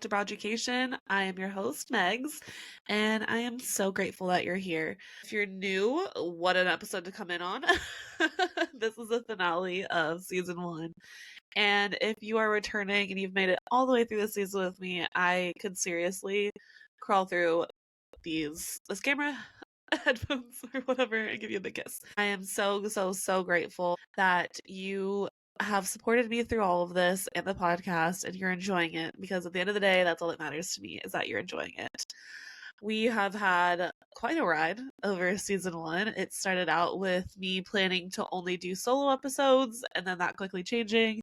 to Broducation. I am your host, Megs, and I am so grateful that you're here. If you're new, what an episode to come in on. This is the finale of season 1. And if you are returning and you've made it all the way through the season with me, I could seriously crawl through this camera headphones or whatever and give you a big kiss. I am so grateful that you have supported me through all of this and the podcast and you're enjoying it, because at the end of the day, that's all that matters to me, is that you're enjoying it. We have had quite a ride over season 1. It started out with me planning to only do solo episodes and then that quickly changing.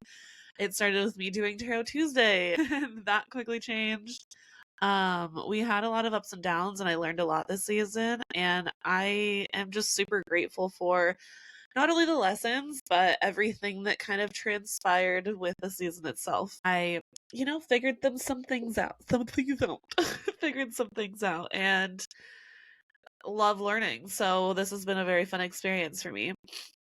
It started with me doing Tarot Tuesday and that quickly changed. We had a lot of ups and downs and I learned a lot this season, and I am just super grateful for not only the lessons, but everything that kind of transpired with the season itself. I, figured some things out. Figured some things out and love learning. So this has been a very fun experience for me.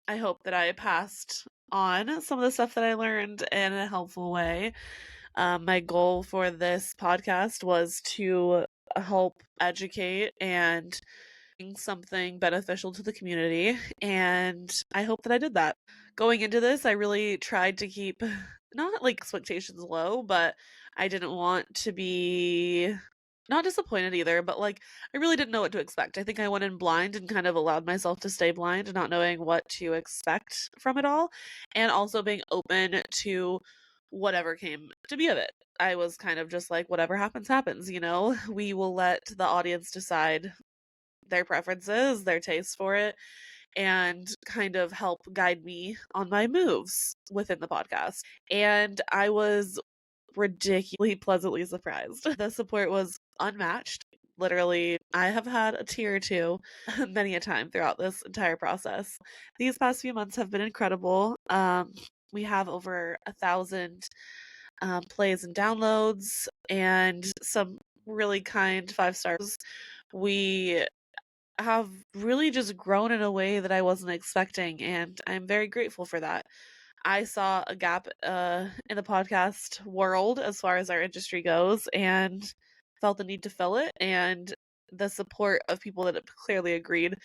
I hope that I passed on some of the stuff that I learned in a helpful way. My goal for this podcast was to help educate and something beneficial to the community, and I hope that I did that. Going into this, I really tried to keep not like expectations low, but I didn't want to be not disappointed either, but like I really didn't know what to expect. I think I went in blind and kind of allowed myself to stay blind, not knowing what to expect from it all, and also being open to whatever came to be of it. I was kind of just like, whatever happens, happens, We will let the audience decide their preferences, their taste for it, and kind of help guide me on my moves within the podcast. And I was ridiculously pleasantly surprised. The support was unmatched. Literally, I have had a tear or two many a time throughout this entire process. These past few months have been incredible. We have over 1,000 plays and downloads and some really kind 5 stars. We have really just grown in a way that I wasn't expecting, and I'm very grateful for that. I saw a gap in the podcast world as far as our industry goes and felt the need to fill it, and the support of people that have clearly agreed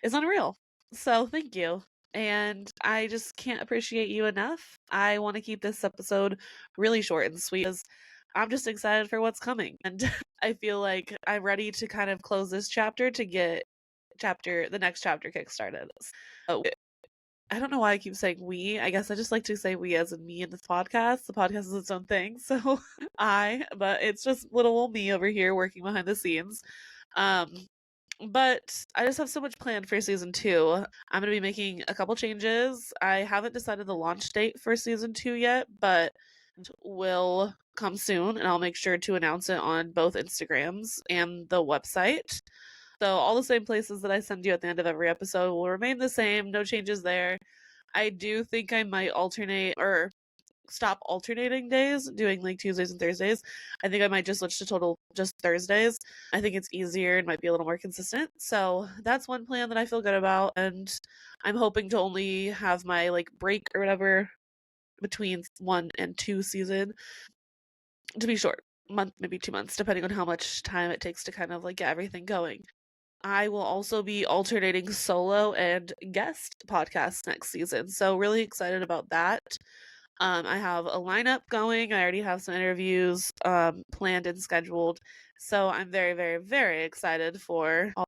is unreal. So thank you. And I just can't appreciate you enough. I want to keep this episode really short and sweet because I'm just excited for what's coming. And I feel like I'm ready to kind of close this chapter to get the next chapter kickstarted. So, I don't know why I keep saying we. I guess I just like to say we as in me in this podcast. The podcast is its own thing, so but it's just little old me over here working behind the scenes. But I just have so much planned for season 2. I'm going to be making a couple changes. I haven't decided the launch date for season 2 yet, but will come soon, and I'll make sure to announce it on both Instagrams and the website. So all the same places that I send you at the end of every episode will remain the same. No changes there. I do think I might alternate or stop alternating days, doing like Tuesdays and Thursdays. I think I might just switch to total just Thursdays. I think it's easier and might be a little more consistent. So that's one plan that I feel good about. And I'm hoping to only have my like break or whatever between 1 and 2 season to be short. Month, maybe 2 months, depending on how much time it takes to kind of like get everything going. I will also be alternating solo and guest podcasts next season. So really excited about that. I have a lineup going. I already have some interviews planned and scheduled. So I'm very excited for all.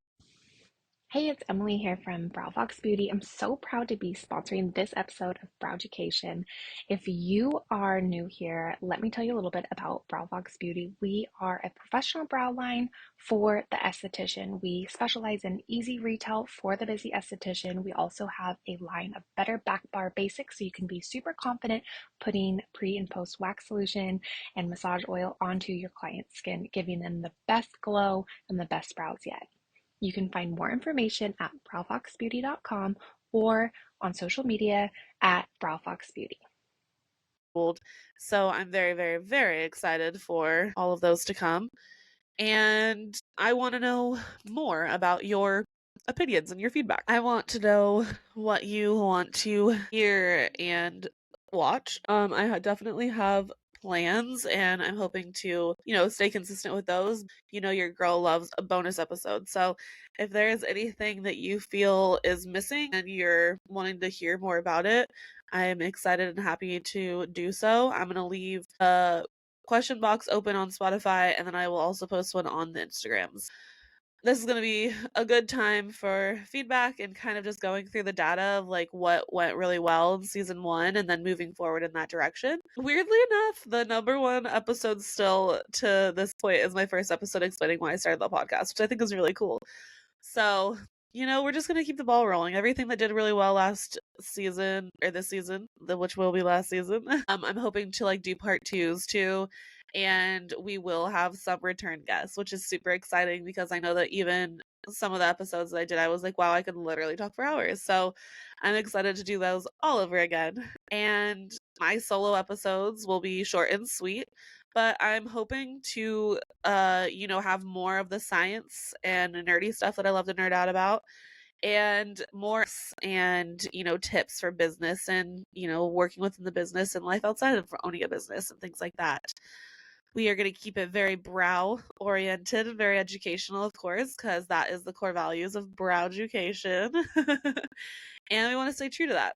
Hey, it's Emily here from Brow Fox Beauty. I'm so proud to be sponsoring this episode of Broducation. If you are new here, let me tell you a little bit about Brow Fox Beauty. We are a professional brow line for the esthetician. We specialize in easy retail for the busy esthetician. We also have a line of better back bar basics so you can be super confident putting pre and post wax solution and massage oil onto your client's skin, giving them the best glow and the best brows yet. You can find more information at browfoxbeauty.com or on social media at browfoxbeauty. So I'm very excited for all of those to come. And I want to know more about your opinions and your feedback. I want to know what you want to hear and watch. I definitely have plans, and I'm hoping to, stay consistent with those. Your girl loves a bonus episode. So if there is anything that you feel is missing and you're wanting to hear more about it, I'm excited and happy to do so. I'm going to leave a question box open on Spotify, and then I will also post one on the Instagrams. This is going to be a good time for feedback and kind of just going through the data of like what went really well in season 1 and then moving forward in that direction. Weirdly enough, the number one episode still to this point is my first episode explaining why I started the podcast, which I think is really cool. So, we're just going to keep the ball rolling. Everything that did really well last season, or this season, which will be last season, I'm hoping to like do part 2s too. And we will have some return guests, which is super exciting because I know that even some of the episodes that I did, I was like, wow, I could literally talk for hours. So I'm excited to do those all over again. And my solo episodes will be short and sweet, but I'm hoping to have more of the science and nerdy stuff that I love to nerd out about, and more and tips for business and working within the business and life outside of owning a business and things like that. We are going to keep it very brow oriented and very educational, of course, because that is the core values of brow education. And we want to stay true to that.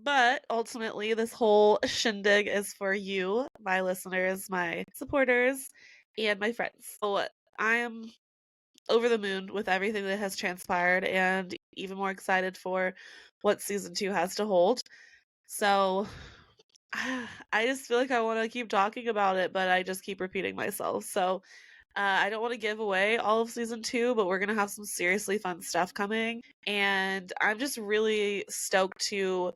But ultimately, this whole shindig is for you, my listeners, my supporters, and my friends. So I am over the moon with everything that has transpired and even more excited for what season 2 has to hold. So I just feel like I want to keep talking about it, but I just keep repeating myself. So I don't want to give away all of season 2, but we're going to have some seriously fun stuff coming. And I'm just really stoked to,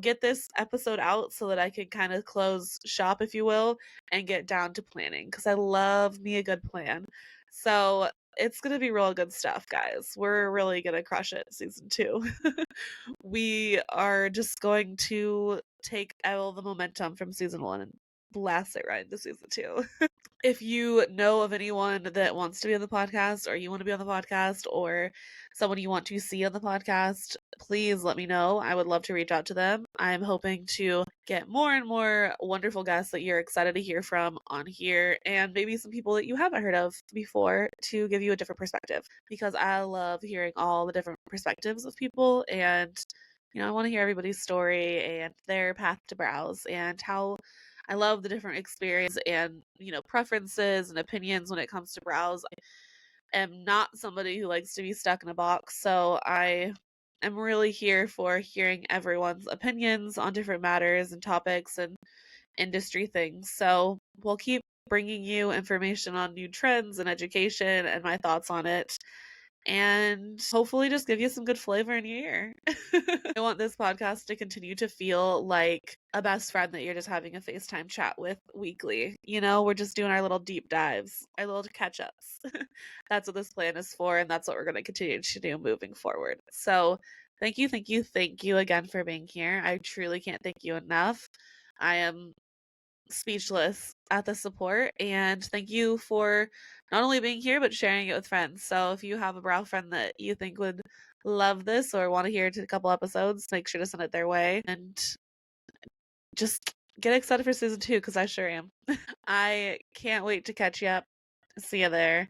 get this episode out so that I can kind of close shop, if you will, and get down to planning because I love me a good plan. So it's going to be real good stuff, guys. We're really going to crush it season 2. We are just going to take all the momentum from season 1 and blast it right into season 2. If you know of anyone that wants to be on the podcast, or you want to be on the podcast, or someone you want to see on the podcast, please let me know. I would love to reach out to them. I'm hoping to get more and more wonderful guests that you're excited to hear from on here, and maybe some people that you haven't heard of before to give you a different perspective, because I love hearing all the different perspectives of people. And I want to hear everybody's story and their path to brows and how I love the different experience and, preferences and opinions when it comes to brows. I am not somebody who likes to be stuck in a box, so I am really here for hearing everyone's opinions on different matters and topics and industry things. So we'll keep bringing you information on new trends and education and my thoughts on it, and hopefully just give you some good flavor in your ear. I want this podcast to continue to feel like a best friend that you're just having a FaceTime chat with weekly. We're just doing our little deep dives, our little catch ups. That's what this plan is for, and that's what we're going to continue to do moving forward. So, thank you, thank you, thank you again for being here. I truly can't thank you enough. I am speechless at the support, and thank you for not only being here but sharing it with friends. So if you have a brow friend that you think would love this or want to hear a couple episodes, make sure to send it their way, and just get excited for season 2 because I sure am. I can't wait to catch you up, see you there,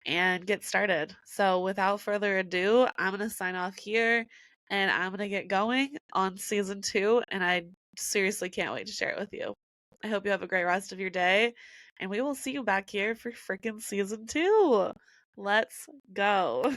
and get started. So without further ado, I'm going to sign off here, and I'm going to get going on season 2, and I seriously can't wait to share it with you. I hope you have a great rest of your day, and we will see you back here for freaking season 2. Let's go.